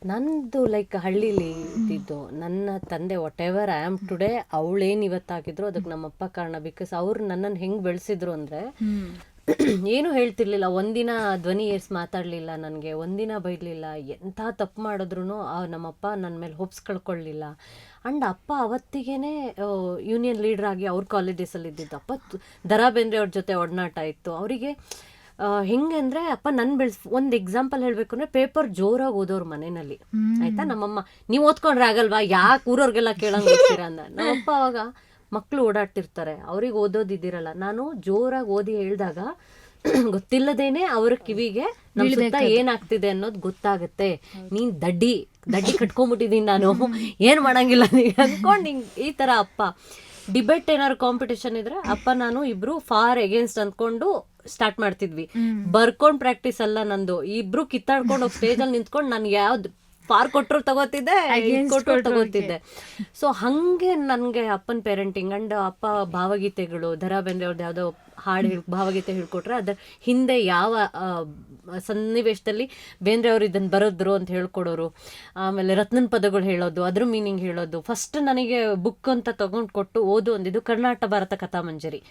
ನಂದು ಲೈಕ್ ಹಳ್ಳಿಲಿ ಇದ್ದಿದ್ದು. ನನ್ನ ತಂದೆ whatever I am today, ಅವಳೇನು ಇವತ್ತಾಗಿದ್ರು ಅದಕ್ಕೆ ನಮ್ಮಪ್ಪ ಕಾರಣ. ಬಿಕಾಸ್ ಅವ್ರು ನನ್ನನ್ನು ಹೆಂಗೆ ಬೆಳೆಸಿದ್ರು ಅಂದರೆ ಏನು ಹೇಳ್ತಿರ್ಲಿಲ್ಲ, ಒಂದಿನ ಧ್ವನಿ ಏರ್ಸ್ ಮಾತಾಡಲಿಲ್ಲ, ನನಗೆ ಒಂದಿನ ಬೈಲಿಲ್ಲ. ಎಂಥ ತಪ್ಪು ಮಾಡಿದ್ರು ನಮ್ಮಪ್ಪ ನನ್ನ ಮೇಲೆ ಹೋಪ್ಸ್ ಕಳ್ಕೊಳ್ಳಿಲ್ಲ. ಆ್ಯಂಡ್ ಅಪ್ಪ ಅವತ್ತಿಗೇ ಯೂನಿಯನ್ ಲೀಡ್ರ್ ಆಗಿ ಅವ್ರ ಕಾಲೇಜಸಲ್ಲಿ ಇದ್ದಿದ್ದು. ಅಪ್ಪ ದರಾ ಬೇಂದ್ರೆ ಅವ್ರ ಜೊತೆ ಒಡನಾಟ ಇತ್ತು ಅವರಿಗೆ. ಹೆಂಗೆ ಅಂದರೆ ಅಪ್ಪ ನನ್ನ ಒಂದು ಎಕ್ಸಾಂಪಲ್ ಹೇಳಬೇಕು ಅಂದರೆ ಪೇಪರ್ ಜೋರಾಗಿ ಓದೋರು ಮನೆಯಲ್ಲಿ, ಆಯಿತಾ. ನಮ್ಮಮ್ಮ ನೀವು ಓದ್ಕೊಂಡ್ರೆ ಆಗಲ್ವಾ, ಯಾಕೆ ಊರವ್ರಿಗೆಲ್ಲ ಕೇಳಂಗೆ ಓದ್ತೀರಾ ಅಂದ. ನಮ್ಮಪ್ಪ ಅವಾಗ ಮಕ್ಕಳು ಓಡಾಡ್ತಿರ್ತಾರೆ, ಅವ್ರಿಗೆ ಓದೋದಿದ್ದಿರಲ್ಲ. ನಾನು ಜೋರಾಗಿ ಓದಿ ಹೇಳಿದಾಗ ಗೊತ್ತಿಲ್ಲದೇನೆ ಅವ್ರ ಕಿವಿಗೆ ನಮ್ಮ ಸುತ್ತ ಏನಾಗ್ತಿದೆ ಅನ್ನೋದು ಗೊತ್ತಾಗುತ್ತೆ. ನೀನು ದಡ್ಡಿ ಕಟ್ಕೊಂಡ್ಬಿಟ್ಟಿದ್ದೀನಿ ನಾನು, ಏನು ಮಾಡಂಗಿಲ್ಲ ನೀವು ಅಂದ್ಕೊಂಡು ಹಿಂಗೆ ಈ ಥರ. ಅಪ್ಪ ಡಿಬೇಟ್ ಏನಾದ್ರು ಕಾಂಪಿಟೇಷನ್ ಇದ್ರೆ ಅಪ್ಪ ನಾನು ಇಬ್ರು ಫಾರ್ ಎಗೇನ್ಸ್ಟ್ ಅಂದ್ಕೊಂಡು ಸ್ಟಾರ್ಟ್ ಮಾಡ್ತಿದ್ವಿ. ಬರ್ಕೊಂಡ್ ಪ್ರಾಕ್ಟೀಸ್ ಅಲ್ಲ ನಂದು, ಇಬ್ರು ಕಿತ್ತಾಡ್ಕೊಂಡು ಹೋಗಿ ಸ್ಟೇಜಲ್ಲಿ ನಿಂತ್ಕೊಂಡು ನಾನು ಯಾವ್ದು ಫಾರ್ ಕೊಟ್ಟರು ತಗೋತಿದ್ದೆ, ಕೊಟ್ಟರು ತಗೋತಿದ್ದೆ. ಸೊ ಹಂಗೆ ನನಗೆ ಅಪ್ಪನ ಪೇರೆಂಟಿಂಗ್ ಅಂಡ್ ಅಪ್ಪ ಭಾವಗೀತೆಗಳು, ದರಾ ಬೇಂದ್ರೆ ಅವ್ರದ್ದು ಯಾವುದೋ ಹಾಡು ಭಾವಗೀತೆ ಹೇಳ್ಕೊಟ್ರೆ ಅದರ ಹಿಂದೆ ಯಾವ ಸನ್ನಿವೇಶದಲ್ಲಿ ಬೇಂದ್ರೆ ಅವರು ಇದನ್ನು ಬರೆದ್ರು ಅಂತ ಹೇಳ್ಕೊಡೋರು. ಆಮೇಲೆ ರತ್ನನ ಪದಗಳು ಹೇಳೋದು, ಅದ್ರ ಮೀನಿಂಗ್ ಹೇಳೋದು. ಫಸ್ಟ್ ನನಗೆ ಬುಕ್ ಅಂತ ತಗೊಂಡು ಕೊಟ್ಟು ಓದು ಅಂದಿದ್ದು ಕರ್ನಾಟಕ ಭಾರತ ಕಥಾಮಂಜರಿ.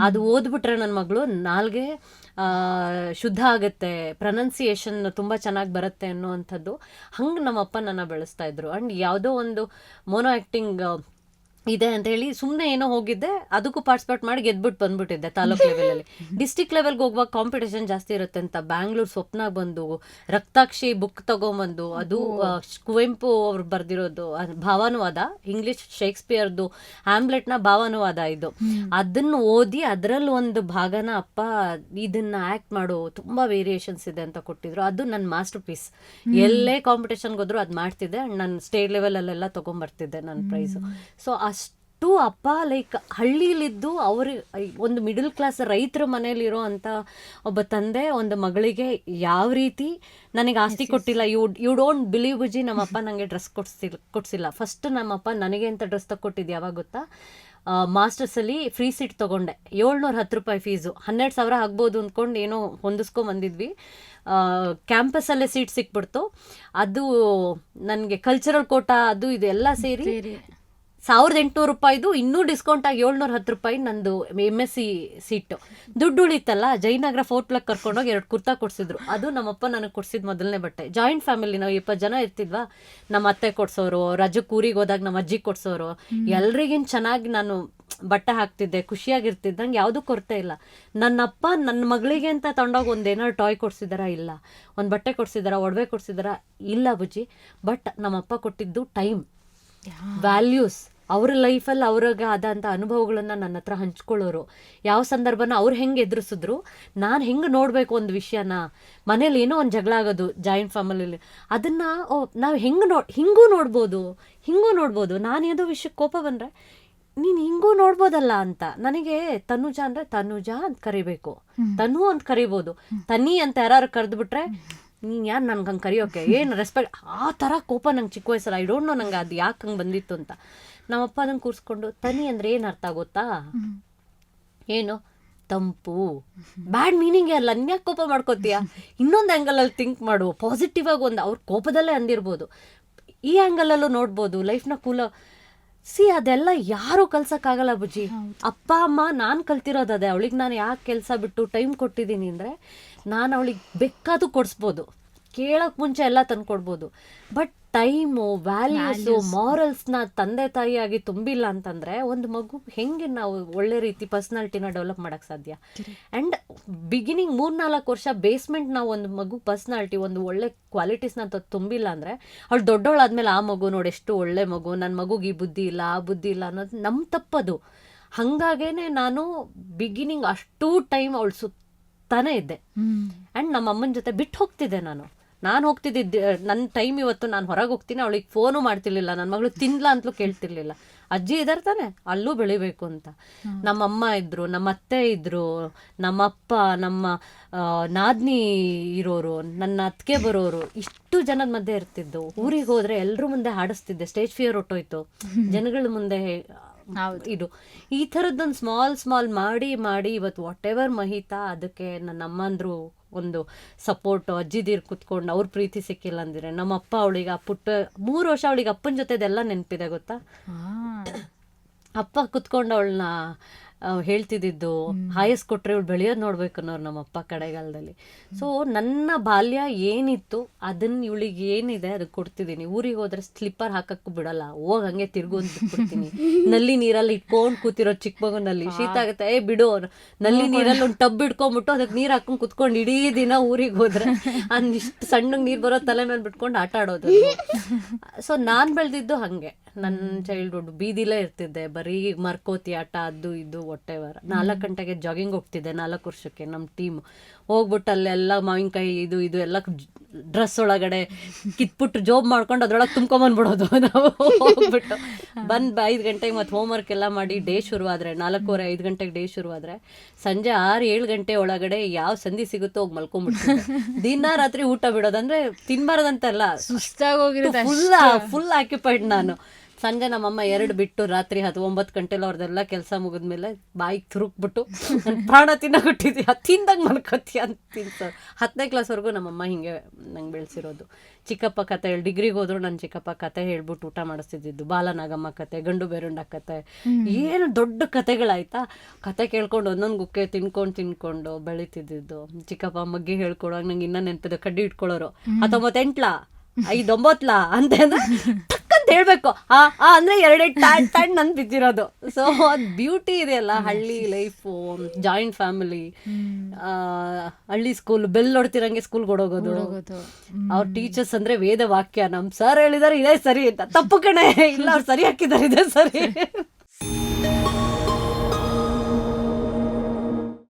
ಅದು ಓದ್ಬಿಟ್ರೆ ನನ್ನ ಮಗಳು ನಾಲ್ಗೆ ಶುದ್ಧ ಆಗುತ್ತೆ, ಪ್ರೊನೌನ್ಸಿಯೇಷನ್ ತುಂಬ ಚೆನ್ನಾಗಿ ಬರುತ್ತೆ ಅನ್ನುವಂಥದ್ದು. ಹಂಗೆ ನಮ್ಮಪ್ಪ ನನ್ನ ಬೆಳೆಸ್ತಾ ಇದ್ರು. ಆ್ಯಂಡ್ ಯಾವುದೋ ಒಂದು ಮೋನೋ ಆ್ಯಕ್ಟಿಂಗ್ ಇದೆ ಅಂತ ಹೇಳಿ ಸುಮ್ಮನೆ ಏನೋ ಹೋಗಿದ್ದೆ, ಅದಕ್ಕೂ ಪಾರ್ಟಿಸಿಪೇಟ್ ಮಾಡಿ ಗೆದ್ಬಿಟ್ಟು ಬಂದ್ಬಿಟ್ಟಿದ್ದೆ. ತಾಲೂಕು ಲೆವೆಲಲ್ಲಿ ಡಿಸ್ಟಿಕ್ ಲೆವೆಲ್ಗೆ ಹೋಗುವಾಗ ಕಾಂಪಿಟೇಷನ್ ಜಾಸ್ತಿ ಇರುತ್ತೆ ಅಂತ ಬ್ಯಾಂಗ್ಳೂರ್ ಸ್ವಪ್ನಾಗ ಬಂದು ರಕ್ತಾಕ್ಷಿ ಬುಕ್ ತಗೊಂಬಂದು, ಅದು ಕುವೆಂಪು ಅವ್ರು ಬರೆದಿರೋದು ಭಾವಾನುವಾದ, ಇಂಗ್ಲಿಷ್ ಶೇಕ್ಸ್ಪಿಯರ್ದು ಹ್ಯಾಮ್ಲೆಟ್ನ ಭಾವಾನುವಾದ ಇದು. ಅದನ್ನು ಓದಿ ಅದರಲ್ಲಿ ಒಂದು ಭಾಗನ ಅಪ್ಪ ಇದನ್ನ ಆ್ಯಕ್ಟ್ ಮಾಡು, ತುಂಬ ವೇರಿಯೇಷನ್ಸ್ ಇದೆ ಅಂತ ಕೊಟ್ಟಿದ್ರು. ಅದು ನನ್ನ ಮಾಸ್ಟರ್ ಪೀಸ್. ಎಲ್ಲೇ ಕಾಂಪಿಟೇಷನ್ಗೆ ಹೋದ್ರು ಅದು ಮಾಡ್ತಿದ್ದೆ. ನಾನು ಸ್ಟೇಟ್ ಲೆವೆಲಲ್ಲೆಲ್ಲ ತೊಗೊಂಬರ್ತಿದ್ದೆ ನನ್ನ ಪ್ರೈಸು. ಸೊ ಅಷ್ಟು ಅಪ್ಪ ಲೈಕ್ ಹಳ್ಳಿಲಿದ್ದು ಅವ್ರಿಗೆ ಒಂದು ಮಿಡಲ್ ಕ್ಲಾಸ್ ರೈತರ ಮನೇಲಿರೋ ಅಂಥ ಒಬ್ಬ ತಂದೆ ಒಂದು ಮಗಳಿಗೆ ಯಾವ ರೀತಿ ನನಗೆ ಆಸ್ತಿ ಕೊಟ್ಟಿಲ್ಲ. ಯು ಡೋಂಟ್ ಬಿಲೀವ್ ಬುಜ್ಜಿ, ನಮ್ಮಪ್ಪ ನನಗೆ ಡ್ರೆಸ್ ಕೊಡ್ಸಿಲ್ಲ. ಫಸ್ಟ್ ನಮ್ಮಪ್ಪ ನನಗೆ ಅಂತ ಡ್ರೆಸ್ ತಗೊಟ್ಟಿದ್ದು ಯಾವಾಗ ಗೊತ್ತಾ, ಮಾಸ್ಟರ್ಸಲ್ಲಿ ಫ್ರೀ ಸೀಟ್ ತೊಗೊಂಡೆ. 710 ರೂಪಾಯಿ ಫೀಸು, 12,000 ಆಗ್ಬೋದು ಅಂದ್ಕೊಂಡು ಏನೋ ಹೊಂದಿಸ್ಕೊಂಬಂದಿದ್ವಿ. ಕ್ಯಾಂಪಸ್ಸಲ್ಲೇ ಸೀಟ್ ಸಿಕ್ಬಿಡ್ತು. ಅದು ನನಗೆ ಕಲ್ಚರಲ್ ಕೋಟಾ ಅದು ಇದು ಎಲ್ಲ ಸೇರಿ 1,800 ರೂಪಾಯಿದು, ಇನ್ನೂ ಡಿಸ್ಕೌಂಟ್ ಆಗಿ 710 ರೂಪಾಯಿ ನಂದು MSc ಸೀಟು. ದುಡ್ಡು ಉಳಿತಲ್ಲ, ಜಯನಗರ 4th ಬ್ಲಾಕ್ ಕರ್ಕೊಂಡೋಗಿ 2 ಕುರ್ತಾ ಕೊಡಿಸಿದ್ರು. ಅದು ನಮ್ಮಪ್ಪ ನನಗೆ ಕೊಡಿಸಿದ ಮೊದಲನೇ ಬಟ್ಟೆ. ಜಾಯಿಂಟ್ ಫ್ಯಾಮಿಲಿ, ನಾವು 20 ಜನ ಇರ್ತಿದ್ವಾ. ನಮ್ಮ ಅತ್ತೆ ಕೊಡ್ಸೋರು, ರಜಕ್ಕೆ ಊರಿಗೆ ಹೋದಾಗ ನಮ್ಮ ಅಜ್ಜಿ ಕೊಡ್ಸೋರು, ಎಲ್ರಿಗಿನ್ ಚೆನ್ನಾಗಿ ನಾನು ಬಟ್ಟೆ ಹಾಕ್ತಿದ್ದೆ, ಖುಷಿಯಾಗಿರ್ತಿದ್ದೆ. ನಂಗೆ ಯಾವುದೂ ಕೊರತೆ ಇಲ್ಲ. ನನ್ನಪ್ಪ ನನ್ನ ಮಗಳಿಗೆ ಅಂತ ತಗೊಂಡೋಗಿ ಒಂದೇನಾದ್ರು ಟಾಯ್ ಕೊಡ್ಸಿದಾರ? ಇಲ್ಲ. ಒಂದು ಬಟ್ಟೆ ಕೊಡ್ಸಿದಾರ, ಒಡವೆ ಕೊಡ್ಸಿದಾರ? ಇಲ್ಲ ಬುಜ್ಜಿ. ಬಟ್ ನಮ್ಮಪ್ಪ ಕೊಟ್ಟಿದ್ದು ಟೈಮ್, ವ್ಯಾಲ್ಯೂಸ್, ಅವ್ರ ಲೈಫಲ್ಲಿ ಅವ್ರಿಗೆ ಆದಂಥ ಅನುಭವಗಳನ್ನು ನನ್ನ ಹತ್ರ ಹಂಚ್ಕೊಳ್ಳೋರು. ಯಾವ ಸಂದರ್ಭನ ಅವ್ರು ಹೆಂಗೆ ಎದುರಿಸಿದ್ರು, ನಾನು ಹೆಂಗೆ ನೋಡಬೇಕು ಒಂದು ವಿಷಯನ. ಮನೇಲಿ ಏನೋ ಒಂದು ಜಗಳ ಆಗೋದು ಜಾಯಿಂಟ್ ಫ್ಯಾಮಿಲಿಲಿ, ಅದನ್ನು ನಾವು ಹಿಂಗೂ ನೋಡ್ಬೋದು. ನಾನು ಯಾವುದೋ ವಿಷಯಕ್ಕೆ ಕೋಪ ಬಂದರೆ ನೀನು ಹಿಂಗೂ ನೋಡ್ಬೋದಲ್ಲ ಅಂತ. ನನಗೆ ತನುಜ ಅಂದರೆ ತನುಜಾ ಅಂತ ಕರಿಬೇಕು, ತನು ಅಂತ ಕರಿಬೋದು. ತನಿ ಅಂತ ಯಾರು ಕರೆದ್ಬಿಟ್ರೆ ನೀನು ಯಾರು ನನ್ಗೆ ಹಂಗೆ ಕರಿಯೋಕೆ, ಏನು ರೆಸ್ಪೆಕ್ಟ್, ಆ ಥರ ಕೋಪ ನಂಗೆ ಚಿಕ್ಕ ವಯಸ್ಸಲ್ಲ. ಐ ಡೋಂಟ್ ನೋ ನಂಗೆ ಅದು ಯಾಕೆ ಹಂಗೆ ಬಂದಿತ್ತು ಅಂತ. ನಮ್ಮಪ್ಪ ಅದನ್ನು ಕೂರಿಸ್ಕೊಂಡು, ತನಿ ಅಂದರೆ ಏನು ಅರ್ಥ ಗೊತ್ತಾ, ಏನು ತಂಪು, ಬ್ಯಾಡ್ ಮೀನಿಂಗೇ ಅಲ್ಲ, ಇನ್ಯಾಕೆ ಕೋಪ ಮಾಡ್ಕೋತೀಯ, ಇನ್ನೊಂದು ಆ್ಯಂಗಲಲ್ಲಿ ಥಿಂಕ್ ಮಾಡು, ಪಾಸಿಟಿವ್ ಆಗಿ ಒಂದು ಅವ್ರ ಕೋಪದಲ್ಲೇ ಅಂದಿರ್ಬೋದು, ಈ ಆ್ಯಂಗಲಲ್ಲೂ ನೋಡ್ಬೋದು, ಲೈಫ್ನ ಅದೆಲ್ಲ ಯಾರೂ ಕಲ್ಸೋಕ್ಕಾಗಲ್ಲ ಬುಜ್ಜಿ. ಅಪ್ಪ ಅಮ್ಮ ನಾನು ಕಲ್ತಿರೋದು ಅದೇ. ಅವಳಿಗೆ ನಾನು ಯಾಕೆ ಕೆಲಸ ಬಿಟ್ಟು ಟೈಮ್ ಕೊಟ್ಟಿದ್ದೀನಿ ಅಂದರೆ, ನಾನು ಅವಳಿಗೆ ಬೇಕಾದರೂ ಕೊಡಿಸ್ಬೋದು, ಕೇಳೋಕ್ಕೆ ಮುಂಚೆ ಎಲ್ಲ ತಂದು ಕೊಡ್ಬೋದು. ಬಟ್ ಟೈಮು, ವ್ಯಾಲ್ಯೂಸು, ಮಾರಲ್ಸ್ನ ತಂದೆ ತಾಯಿಯಾಗಿ ತುಂಬಿಲ್ಲ ಅಂತಂದರೆ ಒಂದು ಮಗು ಹೆಂಗೆ ನಾವು ಒಳ್ಳೆ ರೀತಿ ಪರ್ಸ್ನಾಲಿಟಿನ ಡೆವಲಪ್ ಮಾಡೋಕ್ಕೆ ಸಾಧ್ಯ? ಆ್ಯಂಡ್ ಬಿಗಿನಿಂಗ್ 3-4 ವರ್ಷ ಬೇಸ್ಮೆಂಟ್ ನಾವು ಒಂದು ಮಗು ಪರ್ಸ್ನಾಲಿಟಿ, ಒಂದು ಒಳ್ಳೆ ಕ್ವಾಲಿಟೀಸ್ನ ತುಂಬಿಲ್ಲ ಅಂದರೆ ಅವಳು ದೊಡ್ಡವಳಾದ್ಮೇಲೆ ಆ ಮಗು ನೋಡಿ ಎಷ್ಟು ಒಳ್ಳೆ ಮಗು, ನನ್ನ ಮಗುಗೆ ಈ ಬುದ್ಧಿ ಇಲ್ಲ, ಆ ಬುದ್ಧಿ ಇಲ್ಲ ಅನ್ನೋದು ನಮ್ಮ ತಪ್ಪದು. ಹಾಗಾಗೇ ನಾನು ಬಿಗಿನಿಂಗ್ ಅಷ್ಟೂ ಟೈಮ್ ಅವಳು ಸುತ್ತಾನೇ ಇದ್ದೆ. ಆ್ಯಂಡ್ ನಮ್ಮ ಅಮ್ಮನ ಜೊತೆ ಬಿಟ್ಟು ಹೋಗ್ತಿದ್ದೆ. ನಾನು ಹೋಗ್ತಿದ್ದೆ, ನನ್ನ ಟೈಮ್ ಇವತ್ತು ನಾನು ಹೊರಗೆ ಹೋಗ್ತೀನಿ, ಅವಳಿಗೆ ಫೋನು ಮಾಡ್ತಿರ್ಲಿಲ್ಲ, ನನ್ನ ಮಗಳು ತಿನ್ಲ ಅಂತಲೂ ಕೇಳ್ತಿರ್ಲಿಲ್ಲ. ಅಜ್ಜಿ ಇದ್ದಾರೆ ತಾನೆ, ಅಲ್ಲೂ ಬೆಳಿಬೇಕು ಅಂತ. ನಮ್ಮಮ್ಮ ಇದ್ದರು, ನಮ್ಮ ಅತ್ತೆ ಇದ್ದರು, ನಮ್ಮಪ್ಪ, ನಮ್ಮ ನಾದ್ನಿ ಇರೋರು, ನನ್ನ ಅತ್ತಿಗೆ ಬರೋರು, ಇಷ್ಟು ಜನದ ಮಧ್ಯೆ ಇರ್ತಿದ್ದು. ಊರಿಗೆ ಹೋದರೆ ಎಲ್ಲರೂ ಮುಂದೆ ಹಾಡಿಸ್ತಿದ್ದೆ, ಸ್ಟೇಜ್ ಫಿಯರ್ ಹೊಟ್ಟೋಯ್ತು. ಜನಗಳ ಮುಂದೆ ಇದು ಈ ಥರದ್ದೊಂದು ಸ್ಮಾಲ್ ಮಾಡಿ ಇವತ್ತು ವಾಟ್ ಎವರ್ ಮಹಿತಾ, ಅದಕ್ಕೆ ನನ್ನ ಅಮ್ಮಂದ್ರು ಒಂದು ಸಪೋರ್ಟು, ಅಜ್ಜಿದೀರು ಕುತ್ಕೊಂಡು ಅವ್ರ ಪ್ರೀತಿ ಸಿಕ್ಕಿಲ್ಲ ಅಂದಿರೆ, ನಮ್ಮ ಅಪ್ಪ ಅವಳಿಗೆ ಆ ಪುಟ್ಟ 3 ವರ್ಷ ಅವಳಿಗೆ ಅಪ್ಪನ ಜೊತೆದೆಲ್ಲ ನೆನಪಿದೆ ಗೊತ್ತಾ. ಅಪ್ಪ ಕುತ್ಕೊಂಡು ಅವಳನ್ನ ಹೇಳ್ತಿದ್ದು ಹಾಯಸ್ ಕೊಟ್ರೆ ಇವಳು ಬೆಳೆಯೋದು ನೋಡ್ಬೇಕು ಅನ್ನೋರು ನಮ್ಮ ಅಪ್ಪ ಕಡೆಗಾಲದಲ್ಲಿ. ಸೊ ನನ್ನ ಬಾಲ್ಯ ಏನಿತ್ತು ಅದನ್ನ ಇವಳಿಗೆ ಏನಿದೆ ಅದಕ್ಕೆ ಕೊಡ್ತಿದ್ದೀನಿ. ಊರಿಗೆ ಹೋದ್ರೆ ಸ್ಲಿಪ್ಪರ್ ಹಾಕಕ್ಕೂ ಬಿಡಲ್ಲ, ಹೋಗಿ ಹಂಗೆ ತಿರ್ಗೊಂಡ್ಬಿಡ್ತೀನಿ. ನಲ್ಲಿ ನೀರಲ್ಲಿ ಇಟ್ಕೊಂಡು ಕೂತಿರೋ ಚಿಕ್ಕ ಮಗುನಲ್ಲಿ ಶೀತ ಆಗುತ್ತೆ, ಬಿಡು, ನಲ್ಲಿ ನೀರಲ್ಲಿ ಒಂದು ಟಬ್ ಇಟ್ಕೊಂಡ್ಬಿಟ್ಟು ಅದಕ್ಕೆ ನೀರು ಹಾಕೊಂಡು ಕುತ್ಕೊಂಡು ಇಡೀ ದಿನ ಊರಿಗೆ ಹೋದ್ರೆ ಇಷ್ಟು ಸಣ್ಣಗೆ ನೀರು ಬರೋ ತಲೆ ಮೇಲೆ ಬಿಟ್ಕೊಂಡು ಆಟ ಆಡೋದು. ಸೊ ನಾನು ಬೆಳೆದಿದ್ದು ಹಾಗೆ. ನನ್ನ ಚೈಲ್ಡ್ಹುಡ್ ಬೀದಿಲೇ ಇರ್ತಿದ್ದೆ, ಬರೀ ಮರ್ಕೋತಿ ಆಟ ಅದು ಇದು ಒಟ್ಟೆವರ. 4 ಗಂಟೆಗೆ ಜಾಗಿಂಗ್ ಹೋಗ್ತಿದ್ದೆ 4 ವರ್ಷಕ್ಕೆ. ನಮ್ಮ ಟೀಮ್ ಹೋಗ್ಬಿಟ್ಟು ಅಲ್ಲೆಲ್ಲ ಮಾವಿನಕಾಯಿ ಇದು ಎಲ್ಲ ಡ್ರೆಸ್ ಒಳಗಡೆ ಕಿತ್ಬಿಟ್ಟು ಜೋಬ್ ಮಾಡ್ಕೊಂಡು ಅದ್ರೊಳಗೆ ತುಂಬ್ಕೊಂಬಂದ್ಬಿಡೋದು. ನಾವು ಹೋಗ್ಬಿಟ್ಟು 5 ಗಂಟೆಗೆ ಮತ್ತೆ ಹೋಮ್ವರ್ಕ್ ಎಲ್ಲ ಮಾಡಿ ಡೇ ಶುರುವಾದರೆ 4:15 5 ಗಂಟೆಗೆ ಡೇ ಶುರುವಾದರೆ ಸಂಜೆ 6-7 ಗಂಟೆ ಒಳಗಡೆ ಯಾವ ಸಂಧಿ ಸಿಗುತ್ತೋ ಹೋಗಿ ಮಲ್ಕೊಂಡ್ಬಿಡ್ತಿದ್ದೆ. ದಿನ ರಾತ್ರಿ ಊಟ ಬಿಡೋದಂದ್ರೆ ತಿನ್ಬಾರ್ದಂತೆಲ್ಲ, ಸುಸ್ತಾಗೋಗಿರುತ್ತೆ, ಫುಲ್ ಆಕ್ಯುಪೈಡ್ ನಾನು. ಸಂಜೆ ನಮ್ಮಮ್ಮ 2 ಬಿಟ್ಟು ರಾತ್ರಿ 9 ಗಂಟೆಲಿ ಅವ್ರದ್ದೆಲ್ಲ ಕೆಲಸ ಮುಗಿದ್ಮೇಲೆ ಬಾಯಿಗೆ ತುರುಕ್ಬಿಟ್ಟು ನನ್ನ ಪ್ರಾಣ ತಿನ್ನಕೊಟ್ಟಿದ್ವಿ, ತಿಂದಾಗ ಮಲ್ಕೋತಿ ಅಂತ ತಿನ್ಸೋರು. 10ನೇ ಕ್ಲಾಸ್ವರೆಗೂ ನಮ್ಮಮ್ಮ ಹಿಂಗೆ ನಂಗೆ ಬೆಳೆಸಿರೋದು. ಚಿಕ್ಕಪ್ಪ ಕತೆ ಹೇಳಿ, ಡಿಗ್ರಿಗೆ ಹೋದ್ರು ನನ್ನ ಚಿಕ್ಕಪ್ಪ ಕತೆ ಹೇಳ್ಬಿಟ್ಟು ಊಟ ಮಾಡಿಸ್ತಿದ್ದು. ಬಾಲನಾಗಮ್ಮ ಕತೆ, ಗಂಡು ಬೇರುಂಡ ಕತೆ, ಏನು ದೊಡ್ಡ ಕತೆಗಳಾಯ್ತಾ. ಕತೆ ಕೇಳ್ಕೊಂಡು ಒಂದೊಂದು ಗುಕ್ಕೆ ತಿನ್ಕೊಂಡು ಬೆಳೀತಿದ್ದು. ಚಿಕ್ಕಪ್ಪ ಮಗ್ಗಿ ಹೇಳ್ಕೊಡುವಾಗ ನಂಗೆ ಇನ್ನೂ ನೆನಪಿದೆ, ಕಡ್ಡಿ ಇಟ್ಕೊಳ್ಳೋರು 19 5 ಅಂತ ಹೇಳ್ಬೇಕು ಅಂದ್ರೆ 2 ಟೈಮ್ ನನ್ ಬಿದ್ದಿರೋದು. ಸೊ ಅದ್ ಬ್ಯೂಟಿ ಇದೆಯಲ್ಲ ಹಳ್ಳಿ ಲೈಫು, ಜಾಯಿಂಟ್ ಫ್ಯಾಮಿಲಿ, ಹಳ್ಳಿ ಸ್ಕೂಲ್, ಬೆಲ್ ಹೊಡ್ತಿರಂಗೆ ಸ್ಕೂಲ್ಗೆ ಓಡೋಗೋದು. ಅವ್ರ ಟೀಚರ್ಸ್ ಅಂದ್ರೆ ವೇದ ವಾಕ್ಯ, ನಮ್ ಸರ್ ಹೇಳಿದಾರೆ ಇದೇ ಸರಿ ಅಂತ, ತಪ್ಪು ಕಣೆ, ಇಲ್ಲ ಅವ್ರು ಸರಿ ಹಾಕಿದಾರೆ ಇದೇ ಸರಿ.